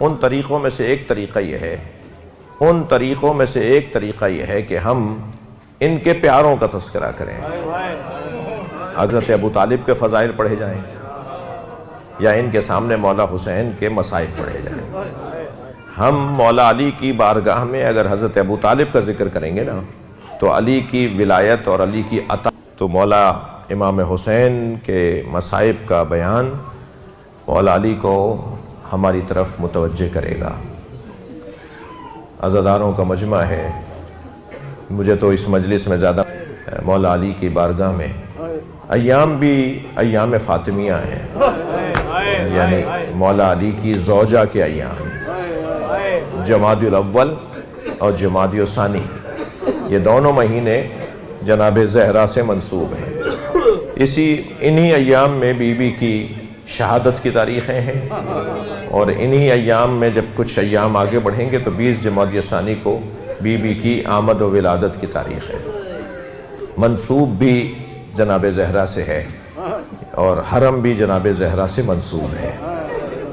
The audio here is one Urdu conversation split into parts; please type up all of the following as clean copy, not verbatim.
ان طریقوں میں سے ایک طریقہ یہ ہے کہ ہم ان کے پیاروں کا تذکرہ کریں. حضرت ابو طالب کے فضائل پڑھے جائیں یا ان کے سامنے مولا حسین کے مصائب پڑھے جائیں. ہم مولا علی کی بارگاہ میں اگر حضرت ابو طالب کا ذکر کریں گے نا تو علی کی ولایت اور علی کی عطا، تو مولا امام حسین کے مصائب کا بیان مولا علی کو ہماری طرف متوجہ کرے گا. عزاداروں کا مجمع ہے. مجھے تو اس مجلس میں زیادہ مولا علی کی بارگاہ میں ایام بھی ایام فاطمیہ ہیں، یعنی مولا علی کی زوجہ کے ایام، جمادی الاول اور جمادی الثانی، یہ دونوں مہینے جناب زہرا سے منسوب ہیں. انہی ایام میں بی بی کی شہادت کی تاریخیں ہیں، اور انہی ایام میں جب کچھ ایام آگے بڑھیں گے تو 20 جمادی الثانی کو بی بی کی آمد و ولادت کی تاریخ ہے. منسوب بھی جناب زہرا سے ہے اور حرم بھی جناب زہرا سے منسوب ہے.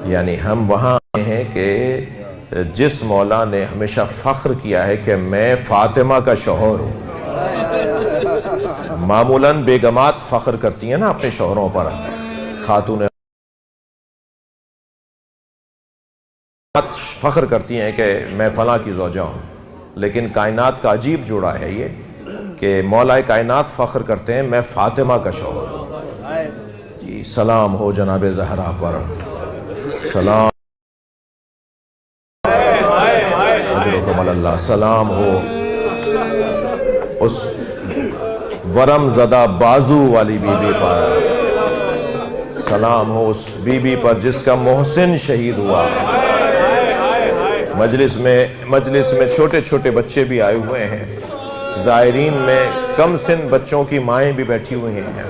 یعنی ہم وہاں آئے ہیں کہ جس مولا نے ہمیشہ فخر کیا ہے کہ میں فاطمہ کا شوہر ہوں. معمولاً بیگمات فخر کرتی ہیں نا اپنے شوہروں پر، خاتون فخر کرتی ہیں کہ میں فلاں کی زوجہ ہوں. لیکن کائنات کا عجیب جوڑا ہے یہ کہ مولا کائنات فخر کرتے ہیں میں فاطمہ کا شوہر ہوں. جی سلام ہو جناب زہرا پر، سلام اجرکم اللہ، سلام ہو اس ورم زدہ بازو والی بی بی پر، سلام ہو اس بی بی پر جس کا محسن شہید ہوا. مجلس میں چھوٹے چھوٹے بچے بھی آئے ہوئے ہیں، زائرین میں کم سن بچوں کی مائیں بھی بیٹھی ہوئی ہیں.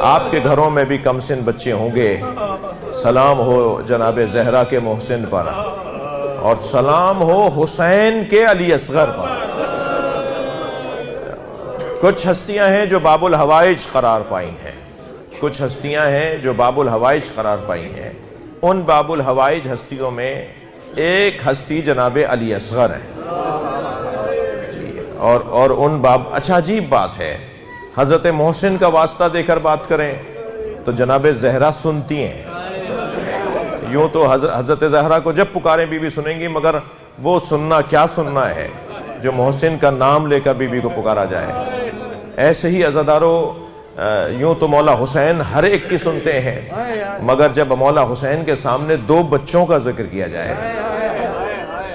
آپ کے گھروں میں بھی کم سن بچے ہوں گے. سلام ہو جناب زہرا کے محسن پر، اور سلام ہو حسین کے علی اصغر پر. کچھ ہستیاں ہیں جو باب الحوائج قرار پائی ہیں، ان باب الحوائج ہستیوں میں ایک ہستی جناب علی اصغر ہے. جی اور ان اچھا عجیب بات ہے، حضرت محسن کا واسطہ دے کر بات کریں تو جناب زہرا سنتی ہیں. یوں تو حضرت زہرا کو جب پکاریں بی بی سنیں گی، مگر وہ کیا سننا ہے جو محسن کا نام لے کر بی بی کو پکارا جائے. ایسے ہی عزادارو، یوں تو مولا حسین ہر ایک کی سنتے ہیں، مگر جب مولا حسین کے سامنے 2 بچوں کا ذکر کیا جائے،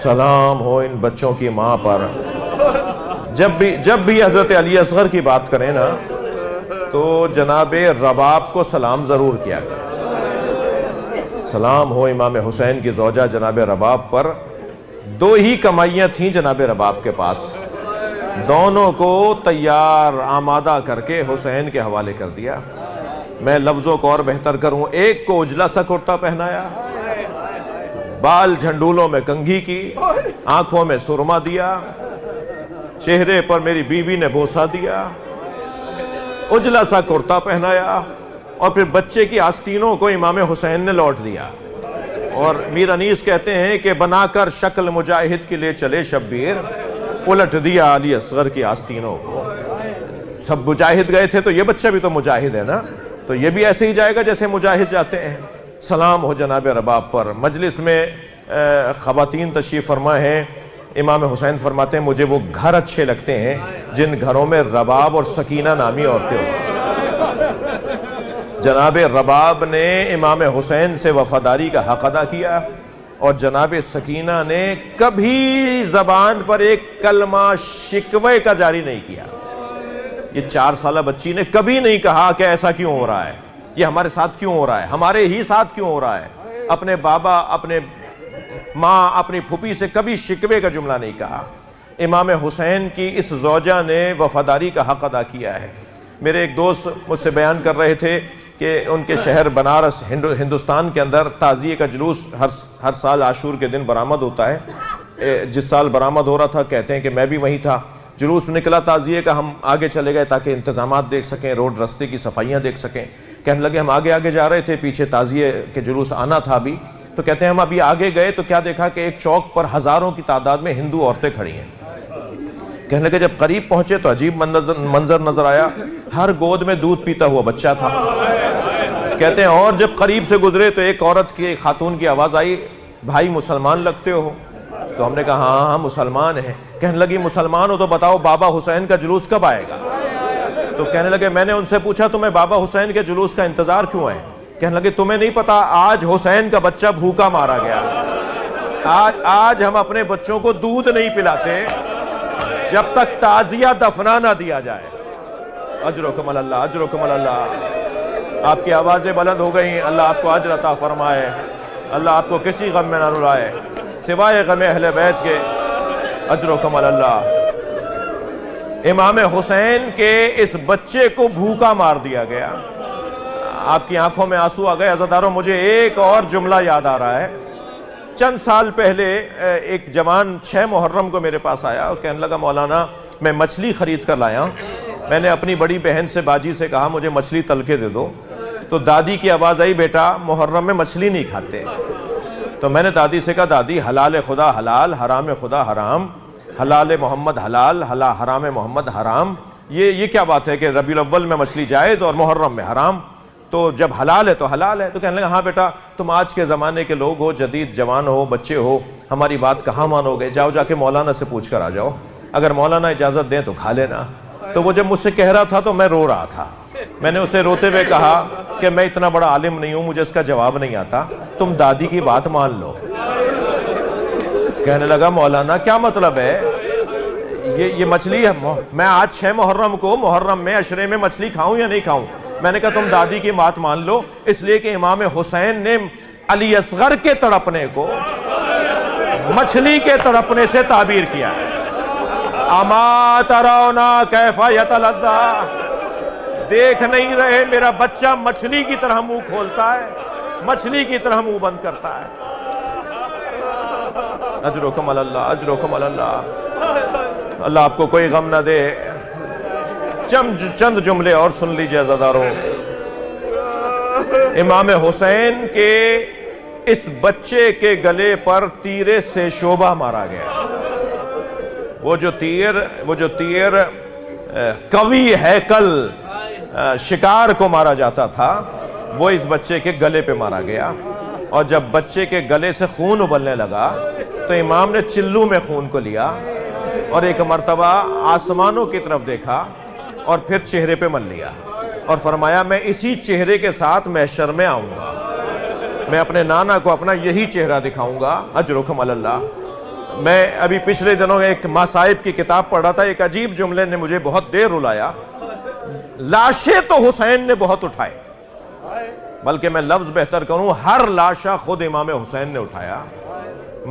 سلام ہو ان بچوں کی ماں پر. جب بھی حضرت علی اصغر کی بات کریں نا تو جناب رباب کو سلام ضرور کیا کریں. سلام ہو امام حسین کی زوجہ جناب رباب پر. 2 ہی کمائیاں تھیں جناب رباب کے پاس، دونوں کو تیار آمادہ کر کے حسین کے حوالے کر دیا. میں لفظوں کو اور بہتر کروں، ایک کو اجلا سا کرتا پہنایا، بال جھنڈولوں میں کنگھی کی، آنکھوں میں سرما دیا، چہرے پر میری بیوی نے بوسہ دیا، اجلا سا کرتا پہنایا، اور پھر بچے کی آستینوں کو امام حسین نے لوٹ دیا. اور میر انیس کہتے ہیں کہ بنا کر شکل مجاہد کے لے چلے شبیر، الٹ دیا علی اصغر کی آستینوں کو. سب مجاہد گئے تھے تو یہ بچہ بھی تو مجاہد ہے نا، تو یہ بھی ایسے ہی جائے گا جیسے مجاہد جاتے ہیں. سلام ہو جناب رباب پر. مجلس میں خواتین تشریف فرما ہیں. امام حسین فرماتے ہیں مجھے وہ گھر اچھے لگتے ہیں جن گھروں میں رباب اور سکینہ نامی عورتیں ہوں. جناب رباب نے امام حسین سے وفاداری کا حق ادا کیا، اور جناب سکینہ نے کبھی زبان پر ایک کلمہ شکوے کا جاری نہیں کیا. یہ 4 سالہ بچی نے کبھی نہیں کہا کہ ایسا کیوں ہو رہا ہے، یہ ہمارے ساتھ کیوں ہو رہا ہے، ہمارے ہی ساتھ کیوں ہو رہا ہے. اپنے بابا، اپنے ماں، اپنی پھوپھی سے کبھی شکوے کا جملہ نہیں کہا. امام حسین کی اس زوجہ نے وفاداری کا حق ادا کیا ہے. میرے ایک دوست مجھ سے بیان کر رہے تھے کہ ان کے شہر بنارس ہندوستان کے اندر تعزیے کا جلوس ہر سال عاشور کے دن برآمد ہوتا ہے. جس سال برآمد ہو رہا تھا کہتے ہیں کہ میں بھی وہیں تھا. جلوس نکلا تعزیے کا، ہم آگے چلے گئے تاکہ انتظامات دیکھ سکیں، روڈ رستے کی صفائیاں دیکھ سکیں. کہنے لگے ہم آگے جا رہے تھے، پیچھے تعزیے کے جلوس آنا تھا ابھی، تو کہتے ہیں ہم ابھی آگے گئے تو کیا دیکھا کہ ایک چوک پر ہزاروں کی تعداد میں ہندو عورتیں کھڑی ہیں. کہنے لگے جب قریب پہنچے تو عجیب منظر نظر آیا, ہر گود میں دودھ پیتا ہوا بچہ تھا. کہتے ہیں اور جب قریب سے گزرے تو ایک عورت کی, ایک خاتون کی آواز آئی, بھائی مسلمان لگتے ہو؟ تو ہم نے کہا ہاں ہاں مسلمان ہیں. کہنے لگی مسلمان ہو تو بتاؤ بابا حسین کا جلوس کب آئے گا؟ تو کہنے لگے میں نے ان سے پوچھا تمہیں بابا حسین کے جلوس کا انتظار کیوں ہے؟ کہنے لگے تمہیں نہیں پتا آج حسین کا بچہ بھوکا مارا گیا. آج ہم اپنے بچوں کو دودھ نہیں پلاتے جب تک تعزیہ دفنا نہ دیا جائے. اجرکم اللہ, اجرکم اللہ. آپ کی آوازیں بلند ہو گئی, اللہ آپ کو اجر عطا فرمائے, اللہ آپ کو کسی غم میں نہ رلائے سوائے غم اہل بیت کے. اجرکم اللہ. امام حسین کے اس بچے کو بھوکا مار دیا گیا. آپ کی آنکھوں میں آنسو آ گئے. عزیزانو مجھے ایک اور جملہ یاد آ رہا ہے. چند سال پہلے ایک جوان 6 محرم کو میرے پاس آیا اور کہنے لگا مولانا میں مچھلی خرید کر لایا. میں نے اپنی بڑی بہن سے باجی سے کہا مجھے مچھلی تل کے دے دو. تو دادی کی آواز آئی بیٹا محرم میں مچھلی نہیں کھاتے. تو میں نے دادی سے کہا دادی حلال خدا حلال, حرام خدا حرام, حلال محمد حلال, حرام محمد حرام. یہ کیا بات ہے کہ ربیع الاول میں مچھلی جائز اور محرم میں حرام؟ تو جب حلال ہے تو حلال ہے. تو کہنے لگا ہاں بیٹا تم آج کے زمانے کے لوگ ہو, جدید جوان ہو, بچے ہو, ہماری بات کہاں مانو گے؟ جاؤ جا کے مولانا سے پوچھ کر آ جاؤ, اگر مولانا اجازت دیں تو کھا لینا. تو وہ جب مجھ سے کہہ رہا تھا تو میں رو رہا تھا. میں نے اسے روتے ہوئے کہا کہ میں اتنا بڑا عالم نہیں ہوں, مجھے اس کا جواب نہیں آتا, تم دادی کی بات مان لو. کہنے لگا مولانا کیا مطلب ہے یہ مچھلی میں آج 6 محرم کو محرم میں عشرے میں مچھلی کھاؤں یا نہیں کھاؤں؟ میں نے کہا تم دادی کی بات مان لو, اس لیے کہ امام حسین نے علی اصغر کے تڑپنے کو مچھلی کے تڑپنے سے تعبیر کیا ہے. اما ترونا کیف یتلذی, دیکھ نہیں رہے میرا بچہ مچھلی کی طرح منہ کھولتا ہے, مچھلی کی طرح منہ بند کرتا ہے. اجرکم اللہ, اجرکم اللہ. اللہ آپ کو کوئی غم نہ دے. چند جملے اور سن لیجئے عزیزانو. امام حسین کے اس بچے کے گلے پر تیرے سے شعبہ مارا گیا. وہ جو تیر قوی ہیکل شکار کو مارا جاتا تھا وہ اس بچے کے گلے پہ مارا گیا. اور جب بچے کے گلے سے خون ابلنے لگا تو امام نے چلو میں خون کو لیا اور ایک مرتبہ آسمانوں کی طرف دیکھا اور پھر چہرے پہ مل لیا اور فرمایا میں اسی چہرے کے ساتھ محشر میں آؤں گا, میں اپنے نانا کو اپنا یہی چہرہ دکھاؤں گا. اجرکم اللہ. میں ابھی پچھلے دنوں ایک مصائب کی کتاب پڑھ رہا تھا, ایک عجیب جملے نے مجھے بہت دیر رلایا. لاشیں تو حسین نے بہت اٹھائے, بلکہ میں لفظ بہتر کروں ہر لاشا خود امام حسین نے اٹھایا,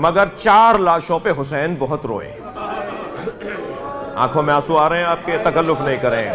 مگر 4 لاشوں پہ حسین بہت روئے. آنکھوں میں آنسو آ رہے ہیں آپ کے, تکلف نہیں کریں.